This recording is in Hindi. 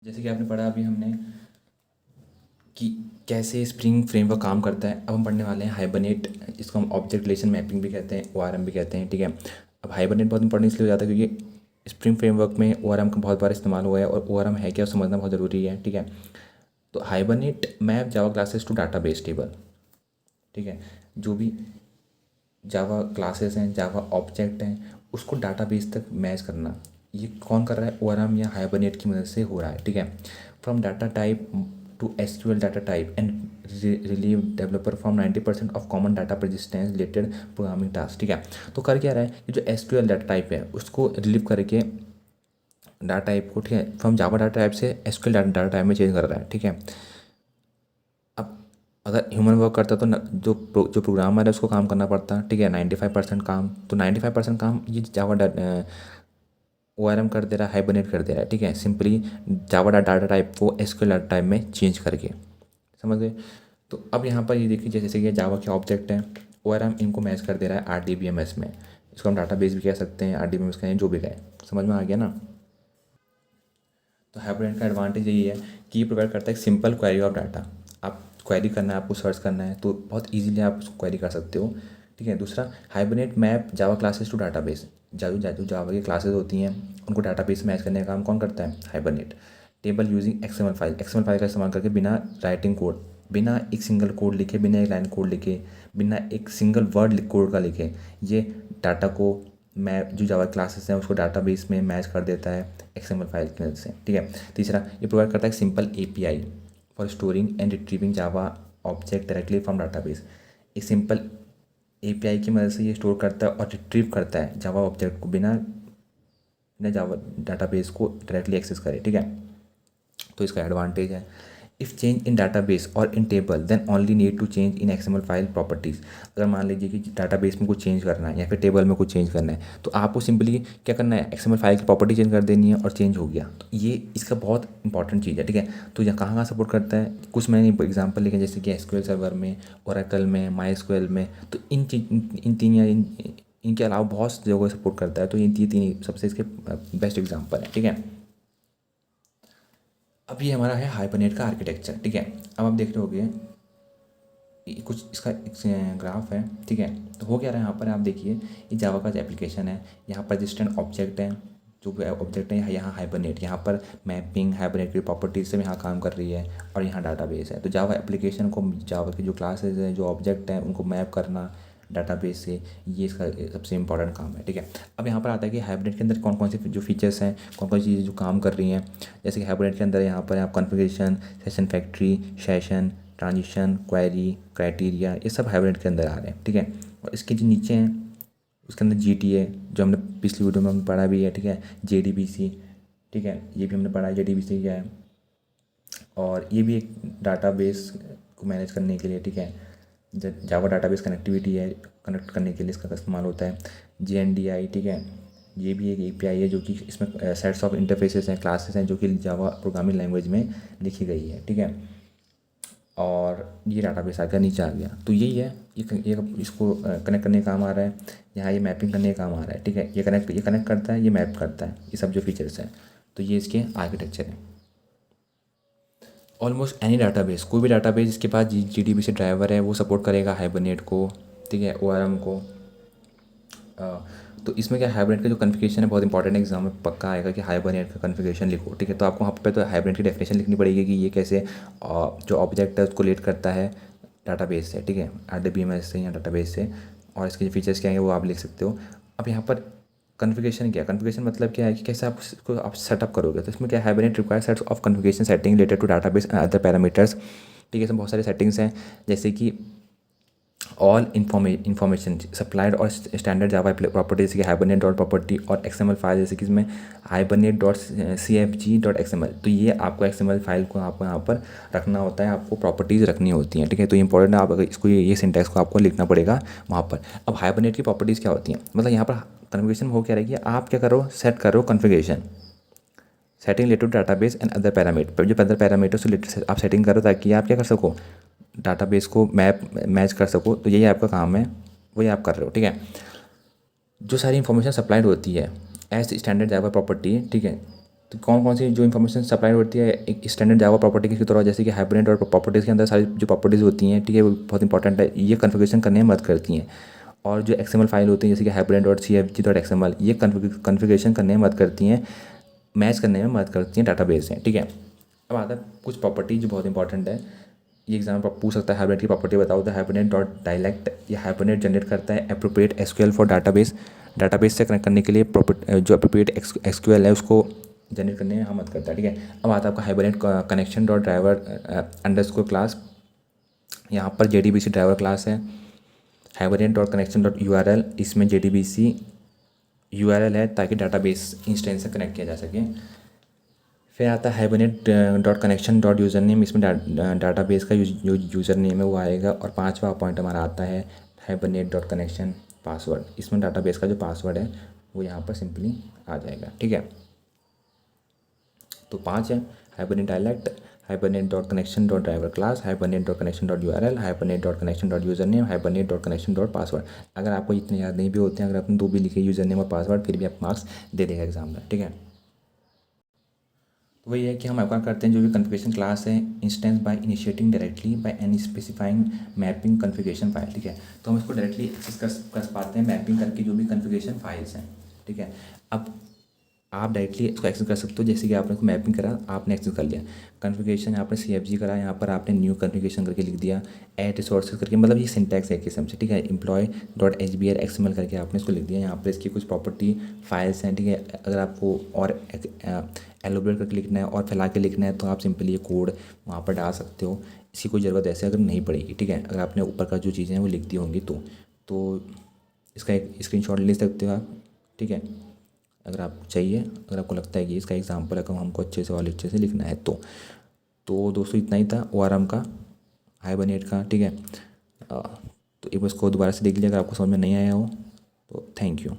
जैसे कि आपने पढ़ा अभी हमने कि कैसे स्प्रिंग फ्रेमवर्क काम करता है। अब हम पढ़ने वाले हैं हाइबरनेट, इसको हम ऑब्जेक्ट रिलेशन मैपिंग भी कहते हैं, ओआरएम भी कहते हैं। ठीक है, अब हाइबरनेट बहुत इंपॉर्टेंट इसलिए हो जाता है क्योंकि स्प्रिंग फ्रेमवर्क में ओआरएम का बहुत बार इस्तेमाल हुआ है और ओआरएम है क्या समझना बहुत ज़रूरी है। ठीक है, तो Hibernate map Java classes to database table. ठीक है, जो भी जावा क्लासेस हैं, जावा ऑब्जेक्ट हैं, उसको डाटाबेस तक मैच करना, ये कौन कर रहा है? ओआरएम या हाइबरनेट की मदद से हो रहा है। ठीक है, from data type two SQL data type and relieve developer from 90% of common data persistence related programming task. ठीक है, तो कर क्या रहा है कि जो एसक्यूएल डाटा टाइप है उसको रिलीव करके डाटा टाइप को, ठीक है, फ्रॉम जावा डाटा टाइप से एसक्यूएल डाटा टाइप में चेंज कर रहा है। ठीक है, अब अगर ह्यूमन वर्क करता तो जो प्रोग्रामर है उसको काम करना पड़ता। ठीक है, 95% काम, तो 95% काम ये जावा ओआरएम कर दे रहा है, हाइबरनेट कर दे रहा है। ठीक है, सिंपली जावा डाटा टाइप को एसक्यूएल डाटा टाइप में चेंज करके, समझ गए? तो अब यहाँ पर ये देखिए, जैसे कि ये जावा के ऑब्जेक्ट हैं, ओआरएम इनको मैच कर दे रहा है आरडीबीएमएस में। इसको हम डाटाबेस भी कह सकते हैं, आरडीबीएमएस कहें, जो भी कहें। समझ में आ गया ना? तो हाइब्रिड का एडवांटेज यही है कि ये प्रोवाइड करता है एक सिंपल क्वेरी ऑफ डाटा। आप क्वेरी करना है, आपको सर्च करना है तो बहुत इजीली आप उसको क्वेरी कर सकते हो। ठीक है, दूसरा hybrid map Java classes to database. जो जावा की क्लासेस होती हैं उनको डाटाबेस मैच करने का काम कौन करता है? Hybrid. Table using XML file का इस्तेमाल करके, बिना राइटिंग कोड, बिना एक सिंगल कोड लिखे, बिना एक लाइन कोड लिखे, बिना एक सिंगल वर्ड कोड का लिखे, ये डाटा को मैप, जो जावा क्लासेस हैं उसको डाटाबेस में मैच कर देता है एक्सएमएल फाइल की मदद से। ठीक है, तीसरा ये प्रोवाइड करता है simple API for storing and retrieving Java object directly from database. एक सिंपल एपीआई की मदद से ये स्टोर करता है और रिट्रीव करता है जावा ऑब्जेक्ट को, बिना बिना जावा डाटाबेस को डायरेक्टली एक्सेस करे। ठीक है, तो इसका एडवांटेज है, इफ़ चेंज इन डाटाबेस और in table then only need to change in XML file properties. अगर मान लीजिए कि डाटाबेस में कुछ चेंज करना है या फिर टेबल में कुछ चेंज करना है तो आपको सिंपली क्या करना है? एक्सएमएल फाइल की प्रॉपर्टी चेंज कर देनी है और चेंज हो गया। तो ये इसका बहुत इंपॉर्टेंट चीज़ है। ठीक है, तो यहाँ कहाँ कहाँ सपोर्ट करता है? कुछ मैंने एग्जाम्पल लिखे जैसे कि एसक्यूएल सर्वर में, ओरेकल में, माई एसक्यूएल में। तो इन तीन या इनके अलावा बहुत सी जगह सपोर्ट करता है। तो ये तीन सबसे इसके बेस्ट एग्जाम्पल है। ठीक है, अब ये हमारा है हाइबरनेट का आर्किटेक्चर। ठीक है, अब आप देख रहे होगे ये कुछ इसका एक ग्राफ है। ठीक है, तो हो क्या रहा है यहाँ पर? आप देखिए, ये जावा का एप्लीकेशन है, यहाँ पर रजिस्टेंट ऑब्जेक्ट है, जो भी ऑब्जेक्ट है, यहाँ हाइबरनेट, यहाँ पर मैपिंग हाइबरनेट की प्रॉपर्टीज से यहाँ काम कर रही है, और यहाँ डाटाबेस है। तो जावा एप्लीकेशन को, जावा की जो क्लासेज हैं, जो ऑब्जेक्ट हैं, उनको मैप करना डाटाबेस से, ये इसका सबसे इंपॉर्टेंट काम है। ठीक है, अब यहाँ पर आता है कि हाइब्रिड के अंदर कौन कौन से जो फीचर्स हैं, कौन कौन सी चीज़ें जो काम कर रही हैं। जैसे कि हाइब्रिड के अंदर यहाँ पर आप configuration, session factory, session, transition, query, criteria, ये सब हाइब्रिड के अंदर आ रहे हैं। ठीक है, और इसके जो नीचे हैं उसके अंदर जीटीए, जो हमने पिछली वीडियो में हमने पढ़ा भी है। ठीक है, जेडीबीसी, ठीक है, ये भी हमने पढ़ा है जेडीबीसी क्या है, और ये भी एक डाटाबेस को मैनेज करने के लिए। ठीक है, जावा डाटाबेस कनेक्टिविटी है, कनेक्ट करने के लिए इसका इस्तेमाल होता है। जेएनडीआई, ठीक है, ये भी एक एपीआई है जो कि इसमें सेट्स ऑफ इंटरफेसेस हैं, क्लासेस हैं, जो कि जावा प्रोग्रामिंग लैंग्वेज में लिखी गई है। ठीक है, और ये डाटाबेस आ गया, नीचे आ गया। तो यही है, ये इसको कनेक्ट करने का काम आ रहा है, यहाँ ये मैपिंग करने का काम आ रहा है। ठीक है, ये कनेक्ट करता है, ये मैप करता है, ये सब जो फीचर्स हैं। तो ये इसके आर्किटेक्चर है। ऑलमोस्ट एनी डाटाबेस, कोई भी डाटाबेस जिसके पास जीडीबी से ड्राइवर है वो सपोर्ट करेगा हाइबरनेट को। ठीक है, ओआरएम को। तो इसमें क्या, हाइबरनेट का जो कॉन्फ़िगरेशन है बहुत इंपॉर्टेंट एग्जाम में पक्का आएगा कि हाइबरनेट का कॉन्फ़िगरेशन लिखो। ठीक है, तो आपको वहाँ पे तो हाइबरनेट की डेफिनेशन लिखनी पड़ेगी कि ये कैसे जो ऑब्जेक्ट है उसको लेट करता है डाटाबेस से। ठीक है, आरडीबीएमएस से या डाटाबेस से, और इसके जो फीचर्स क्या हैं वो आप लिख सकते हो। अब यहाँ पर कॉन्फ़िगरेशन क्या है? कॉन्फ़िगरेशन मतलब क्या है कि कैसे आप उसको आप सेटअप करोगे। तो इसमें क्या, Hibernate require sets of configuration setting related to database and other parameters. ठीक है, इसमें बहुत सारे सेटिंग्स हैं, जैसे कि ऑल इंफॉर्मेशन सप्लाइड और स्टैंडर्ड जावा प्रॉपर्टी, जैसे कि हाइबरनेट डॉट प्रॉपर्टी, और एक्सएमएल फाइल, जैसे कि इसमें Hibernate dot CFG dot XML। तो ये आपको एक्सएमएल फाइल को आपको यहाँ पर रखना होता है, आपको प्रॉपर्टीज़ रखनी होती हैं। ठीक है, तो इंपॉर्टेंट है, आप अगर इसको ये सिंटैक्स को आपको लिखना पड़ेगा वहाँ पर। अब हाइबरनेट की प्रॉपर्टीज़ क्या होती हैं? मतलब यहाँ पर कन्फिगरेशन हो क्या रहेगी, आप क्या करो, सेट करो configuration, setting related database and other parameter, जो अदर पैरामीटर से रिलेटेड आप सेटिंग करो ताकि आप क्या कर सको, डाटाबेस को मैच कर सको। तो यही आपका काम है, वही आप कर रहे हो। ठीक है, जो सारी इन्फॉर्मेशन सप्लाइड होती है एज स्टैंडर्ड जावा प्रॉपर्टी, ठीक है, तो कौन कौन सी जो इन्फॉर्मेशन सप्लाई होती है एक स्टैंडर्ड जावा प्रॉपर्टी के तौर, जैसे कि हाइब्रिड और प्रॉपर्टीज़ के अंदर सारी जो प्रॉपर्टीज़ होती हैं, ठीक है, वो बहुत इंपॉर्टेंट है, ये कन्फिगरेशन करने में मदद करती हैं। और जो एक्सएमएल फाइल होती हैं जैसे कि hybrid.cfg.xml, ये कन्फिगरेशन करने में मदद करती हैं, मैच करने में मदद करती हैं डाटाबेस से, ठीक है। अब आता है कुछ प्रॉपर्टी जो बहुत इंपॉर्टेंट है, ये एग्जाम पर पूछ सकता है, हाइब्रिड की प्रॉपर्टी बताओ। तो हाइब्रिड डॉट डायलेक्ट, ये हाइब्रिड जनरेट करता है appropriate SQL for database, database से कनेक्ट करने के लिए जो एप्रोप्रिएट एसक्यूएल है उसको जनरेट करने में मदद करता है, ठीक है। अब आता है आपका hybrid connection dot driver underscore class, यहाँ पर JDBC ड्राइवर क्लास है। Hybrid dot connection dot URL, इसमें JDBC URL है ताकि डाटाबेस इंस्टेंस से कनेक्ट किया जा सके। फिर आता है hibernate dot connection dot user name, इसमें डाटाबेस का जो यूज़र नेम है वो आएगा। और पांचवा पॉइंट हमारा आता है हाइबरनेट डॉट कनेक्शन पासवर्ड, इसमें डाटाबेस का जो पासवर्ड है वो यहाँ पर सिंपली आ जाएगा, ठीक है। तो 5 है, hibernate dialect, hibernate dot connection dot driver class, hibernate dot connection dot URL, hibernate dot connection dot user name, hibernate dot connection dot password. अगर आपको इतने याद नहीं भी होते हैं, अगर आपने 2 भी लिखे यूज़र नेम और पासवर्ड, फिर भी आप मार्क्स दे देगा एग्जाम में, ठीक है। तो वही है कि हम क्या करते हैं, जो भी कन्फिगरेशन क्लास है instance by initiating directly by any specifying mapping configuration file, ठीक है। तो हम इसको डायरेक्टली एक्सेस कर पाते हैं मैपिंग करके जो भी कन्फिगरेशन फाइल्स हैं, ठीक है। अब आप डायरेक्टली इसको एक्सेस कर सकते हो, जैसे कि आपने इसको मैपिंग करा, आपने एक्सेस कर लिया। कन्फिगरेशन यहाँ पर CFG करा, यहाँ पर आपने न्यू कन्फिगरेशन करके लिख दिया, ऐड रिसोर्सेज करके, मतलब ये सिंटैक्स है एक किस्म से, ठीक है। एम्प्लॉय डॉट HBR XML करके आपने इसको लिख दिया। यहाँ पर इसकी कुछ प्रॉपर्टी फाइल्स हैं, ठीक है। अगर आपको और एलोबरेट करके लिखना है और फैला के लिखना है तो आप सिंपली ये कोड वहाँ पर डाल सकते हो, इसकी कोई ज़रूरत ऐसे अगर नहीं पड़ेगी, ठीक है। अगर आपने ऊपर का जो चीज़ें हैं वो लिख दी होंगी तो इसका एक स्क्रीनशॉट ले सकते हो आप, ठीक है। अगर आप चाहिए, अगर आपको लगता है कि इसका एग्जाम्पल है हमको अच्छे से और अच्छे से लिखना है तो दोस्तों इतना ही था ORM का, हाइबरनेट का, ठीक है। तो एक बार इसको दोबारा से देख लिया अगर आपको समझ में नहीं आया हो तो थैंक यू।